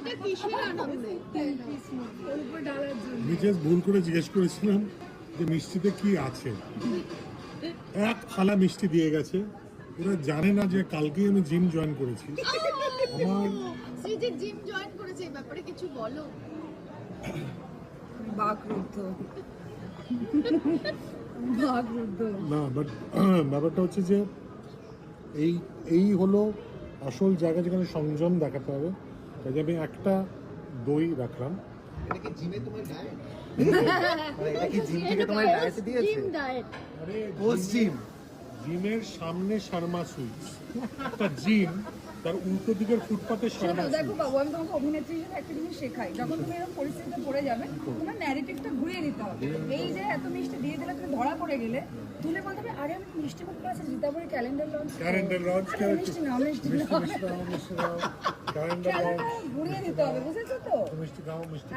এটা কিসের আনন্দে? আমি জাস্ট ভুল করে জিজ্ঞেস করেছিলাম যে মিষ্টিতে কি আছে। এক থালা মিষ্টি দিয়ে গেছে। ওরা জানে না যে কালকেই আমি জিম জয়েন করেছি। আমার সেই যে জিম জয়েন করেছে এই ব্যাপারে কিছু বলো। বাকরুদ্ধ না বাট ব্যাপারটা হচ্ছে যে এই এই হলো আসল জায়গা যেখানে সংযম দেখাতে হবে। তাই যে আমি একটা দই রাখলাম। এটা কি জিমে তোমার ডায়েট? এটা কি জিম থেকে তোমার ডায়েট দিয়েছে? Gym diet. আরে পোস্ট জিম। জিমের সামনে শর্মা সুইটস, একটা জিম তার উল্টো দিকের ফুটপাতে শর্মা দেখো সুইটস। বাবু, আমি তোমাকে অভিনেত্রী হিসেবে একটা জিনিস শেখাই। যখন তুমি এরকম পরিস্থিতিতে পড়ে যাবে, তোমার ন্যারেটিভটা ঘুরিয়ে দিতে হবে। এই যে এত মিষ্টি দিয়ে দিলে তুমি ধরা পড়ে গেলে, তুলে বলতে হবে আরে আমি মিষ্টি মুখ আছে জিতাপুরে ক্যালেন্ডার লঞ্চ মিষ্টি না মিষ্টি না মিষ্টি দাও, মিষ্টি দাও, ক্যালেন্ডার দাও, ঘুরিয়ে দিতে হবে, বুঝেছো তো? মিষ্টি খাও, মিষ্টি